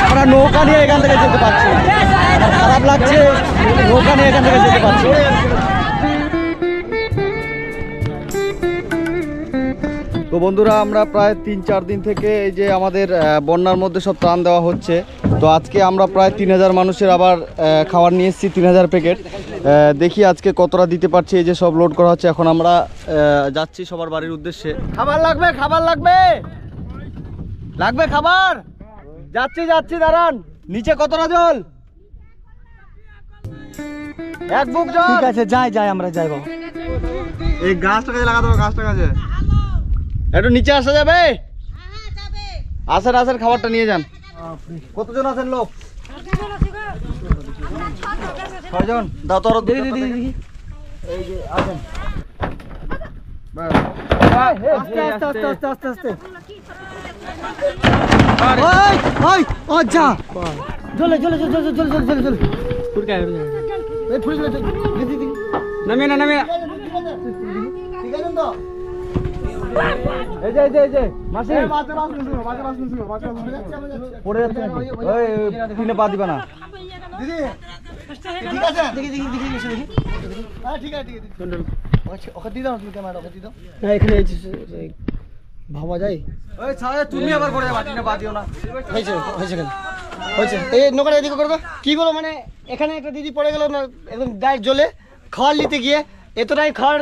আমরা নৌকা নিয়ে এখান থেকে যেতে পারছি, খারাপ লাগছে, নৌকা নিয়ে এখান থেকে যেতে পারছি। তো বন্ধুরা, আমরা প্রায় 3-4 দিন থেকে এই যে আমাদের বন্যার মধ্যে সব ত্রাণ দেওয়া হচ্ছে। তো আজকে আমরা প্রায় 3000 মানুষের আবার খাবার নিয়ে এসেছি, 3000 প্যাকেট। দেখি আজকে কতটা দিতে পারছি। এই যে সব লোড করা হচ্ছে, এখন আমরা যাচ্ছি সবার বাড়ির উদ্দেশ্যে। খাবার লাগবে, খাবার লাগবে, লাগবে খাবার। যাচ্ছি যাচ্ছি, দাঁড়ান। নিচে কতটা জল? এক বুক জল। ঠিক আছে, যাই আমরা যাইব। এই গাছটা কাজে লাগাতে হবে, গাছটা কাজে। একটু নিচে আসা যাবে? আসেন আসেন, খাবারটা নিয়ে যান। কতজন আছেন লোক? 6জন। দাও তোর দিদি। এই যে আসেন। আস্তে আস্তে। ওই আচ্ছা, জলে ফুরকায় এই ফুরকায় দিদি নামে না ঠিক আছে তো? এই যে মাসি পড়ে যাচ্ছে নাকি? ওই তিনে পা দিবা না দিদি? ঠিক আছে, দেখি হ্যাঁ ঠিক আছে। ওকে দিয়ে দাও, তুমি ক্যামেরাটা ওকে দিয়ে দাও। না এখানে ভাবা যায়। ওই ছাড়া তুমি আবার পড়ে যাবা, তিনে পা দিও না। হয়েছে এই নৌকাটা এদিকে করে দাও। কি বলো, মানে এখানে একটা দিদি পড়ে গেল না একদম ডাইরেক্ট জলে, খাওয়ার নিতে গিয়ে। এতটাই খাওয়ার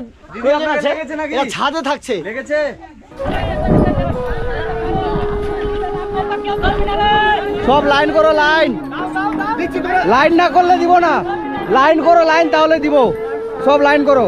ছাদে থাকছে, লেগেছে। সব লাইন করো, লাইন না করলে দিব না। লাইন করো, লাইন তাহলে দিব। সব লাইন করো।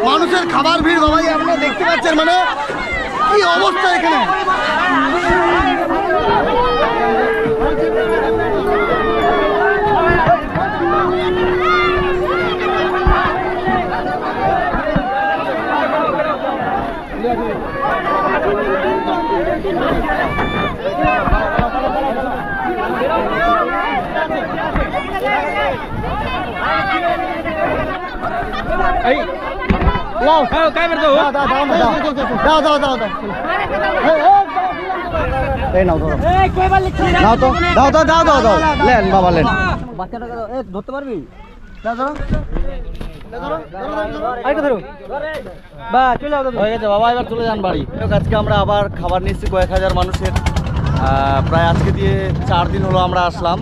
মানুষের খাবার ভিড় বাবাই, আপনারা দেখতে পাচ্ছেন, মানে কি অবস্থা এখানে। এই লাও काय करतो? দাও এই নাও ধরো। এই কই বার লিখছিস? নাও তো, দাও লেন বাবা লেন। বাচ্চাটাকে এই ধরতে পারবি? দাও ধরো। আইটা ধরো। বা চলে যাও। হয়ে গেছে বাবা, এবার চলে যান বাড়ি। আজকে আমরা আবার খাবার নিয়েছি কয়েক হাজার মানুষের। প্রায় আজকে দিয়ে 4 দিন হলো আমরা আসলাম।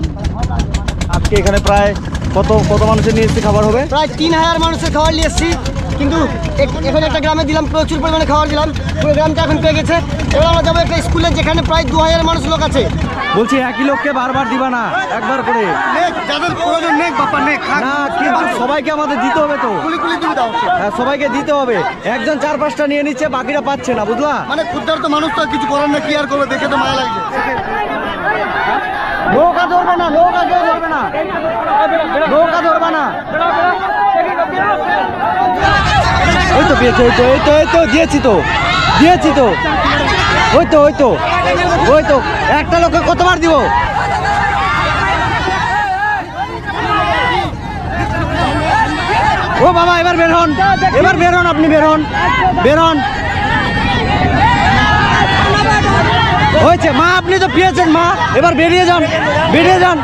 আজকে এখানে প্রায় কত মানুষের নিয়ে এসেছি খাবার হবে? প্রায় 3000 মানুষের খাবার নিয়ে এসেছি। কিন্তু এখন একটা গ্রামে দিলাম, প্রচুর পরিমাণে খাবার দিলাম, পুরো গ্রামটা এখন পেয়ে গেছে। এবার আমরা যাবো একটা স্কুলে, যেখানে প্রায় 2000 মানুষ লোক আছে। বলছি একই লোককে বারবার দিবা না, একবার করে যাদের প্রয়োজন নেই বাপা নেই না, কিন্তু সবাইকে আমাদের দিতে হবে তো। হ্যাঁ, সবাইকে দিতে হবে। একজন 4-5টা নিয়ে নিচ্ছে, বাকিরা পাচ্ছে না, বুঝলা? মানে ক্ষুদ্র তো মানুষ তো কিছু করার না, কি আর করবে, দেখে তো মায়া লাগছে। নৌকা ধরবে না, নৌকা ধরবে না। ওই তো পেয়েছে, এই তো দিয়েছি তো। ওই তো একটা লোককে কতবার দিব? ও বাবা, এবার বের হন, আপনি বের হন। হয়েছে মা, আপনি তো পেয়েছেন মা, এবার বেরিয়ে যান।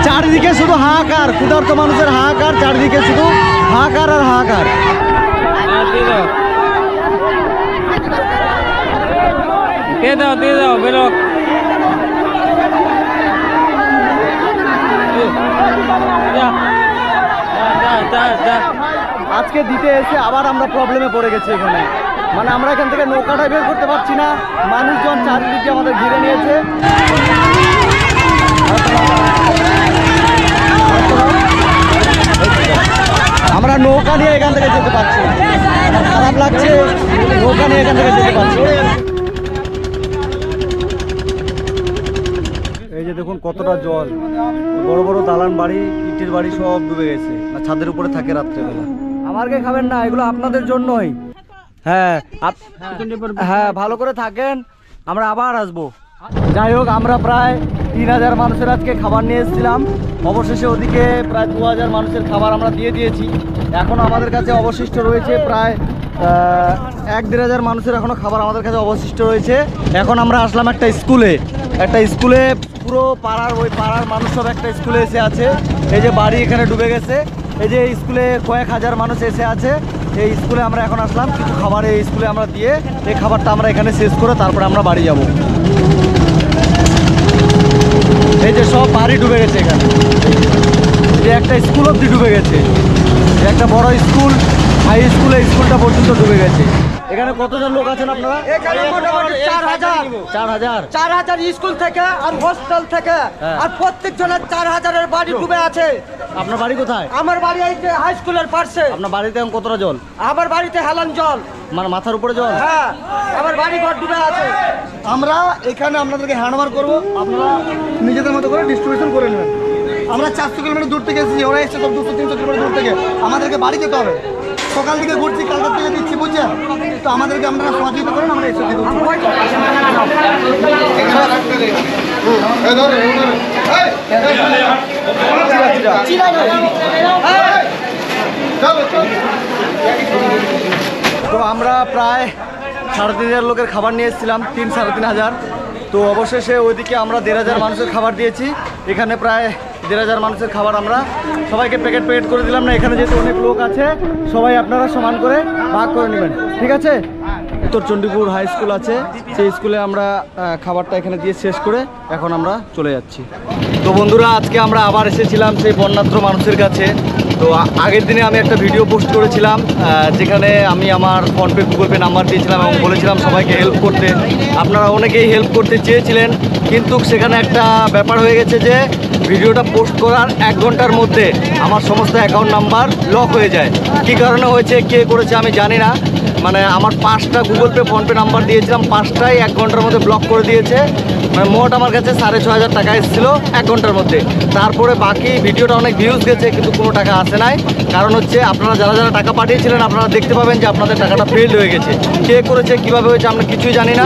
চারিদিকে শুধু হাহাকার, ক্ষুধার্ত মানুষের হাহাকার, চারিদিকে শুধু হাহাকার আর হাহাকার। দিয়ে দাও বেরো। আজকে দিতে এসে আবার আমরা প্রবলেমে পড়ে গেছি এখানে। মানে আমরা এখান থেকে নৌকাটা বের করতে পারছি না, মানুষজন চারিদিকে আমাদের ঘিরে নিয়েছে। নৌকা নিয়ে এখান থেকে যেতে পারছি, খারাপ লাগছে, নৌকা নিয়ে এখান থেকে যেতে পারছি। এই যে দেখুন কতটা জল, বড় বড় দালান বাড়ি, ইটের বাড়ি সব ডুবে গেছে, আর ছাদের উপরে থাকে রাত্রেবেলা। আমারকে খাবেন না, এগুলো আপনাদের জন্যই। হ্যাঁ হ্যাঁ, ভালো করে থাকেন, আমরা আবার আসবো। যাই হোক, আমরা প্রায় 3000 মানুষের আজকে খাবার নিয়ে এসেছিলাম, অবশেষে ওদিকে প্রায় 2000 মানুষের খাবার আমরা দিয়ে দিয়েছি। এখন আমাদের কাছে অবশিষ্ট রয়েছে প্রায় 1-1500 মানুষের এখনও খাবার আমাদের কাছে অবশিষ্ট রয়েছে। এখন আমরা আসলাম একটা স্কুলে, পুরো পাড়ার ওই পাড়ার মানুষ সব একটা স্কুলে এসে আছে। এই যে বাড়ি এখানে ডুবে গেছে, এই যে স্কুলে কয়েক হাজার মানুষ এসে আছে। এই স্কুলে আমরা এখন আসলাম, কিছু খাবার এই স্কুলে আমরা দিয়ে এই খাবারটা আমরা এখানে শেষ করে তারপরে আমরা বাড়ি যাব। এই যে সব বাড়ি ডুবে গেছে, এখানে যে একটা স্কুল অবধি ডুবে গেছে, একটা বড় স্কুল, হাই স্কুল, এই স্কুলটা পর্যন্ত ডুবে গেছে। এখানে কতজন লোক আছেন আপনারা? এখানে মোটামুটি 4000 স্কুল থেকে আর হোস্টেল থেকে আর প্রত্যেক জনের 4000-এর বাড়ি ডুবে আছে। আপনার বাড়ি কোথায়? আমার বাড়ি এই যে হাই স্কুলের পাশে। আপনার বাড়িতে এখন কতটা জল? আমার বাড়িতে হেলান জল, মানে মাথার উপরে জল। হ্যাঁ, আমার বাড়ি ঘর ডুবে আছে। আমরা এখানে আপনাদেরকে হ্যান্ডওভার করবো, আপনারা নিজেদের মতো করে ডিস্ট্রিবিউশন করে নেবেন। আমরা 400 কিলোমিটার দূর থেকে এসেছি, ওরা এসেছে সব 200-300 কিলোমিটার দূর থেকে। আমাদেরকে বাড়ি যেতে হবে, সকাল থেকে ঘুরছি, কালকার থেকে দিচ্ছি, বুঝছেন তো? আমাদেরকে আপনারা সহযোগিতা করেন, আমরা এসে দিব। তো আমরা প্রায় 3500 লোকের খাবার নিয়ে এসেছিলাম, 3-3500। তো অবশেষে ওইদিকে আমরা 1500 মানুষের খাবার দিয়েছি। এখানে প্রায় 1500 মানুষের খাবার আমরা সবাইকে প্যাকেট করে দিলাম। না, এখানে যেহেতু অনেক লোক আছে, সবাই আপনারা সমান করে ভাগ করে নেবেন, ঠিক আছে? উত্তর চণ্ডীপুর হাই স্কুল আছে, সেই স্কুলে আমরা খাবারটা এখানে দিয়ে শেষ করে এখন আমরা চলে যাচ্ছি। তো বন্ধুরা, আজকে আমরা আবার এসেছিলাম সেই বন্যার্ত মানুষের কাছে। তো আগের দিনে আমি একটা ভিডিও পোস্ট করেছিলাম, যেখানে আমি আমার ফোনপে গুগল পে নাম্বার দিয়েছিলাম এবং বলেছিলাম সবাইকে হেল্প করতে। আপনারা অনেকেই হেল্প করতে চেয়েছিলেন, কিন্তু সেখানে একটা ব্যাপার হয়ে গেছে যে ভিডিওটা পোস্ট করার 1 ঘন্টার মধ্যে আমার সমস্ত অ্যাকাউন্ট নাম্বার লক হয়ে যায়। কী কারণে হয়েছে, কে করেছে আমি জানি না। মানে আমার 5টা গুগল পে ফোনপে নাম্বার দিয়েছিলাম, 5টাই 1 ঘন্টার মধ্যে ব্লক করে দিয়েছে। মানে মোট আমার কাছে 6500 টাকা এসেছিলো 1 ঘন্টার মধ্যে। তারপরে বাকি ভিডিওটা অনেক ভিউজ গেছে, কিন্তু কোনো টাকা আসে নাই। কারণ হচ্ছে আপনারা যারা যারা টাকা পাঠিয়েছিলেন, আপনারা দেখতে পাবেন যে আপনাদের টাকাটা ফেলড হয়ে গেছে। কে করেছে, কীভাবে হয়েছে, আমরা কিছুই জানি না।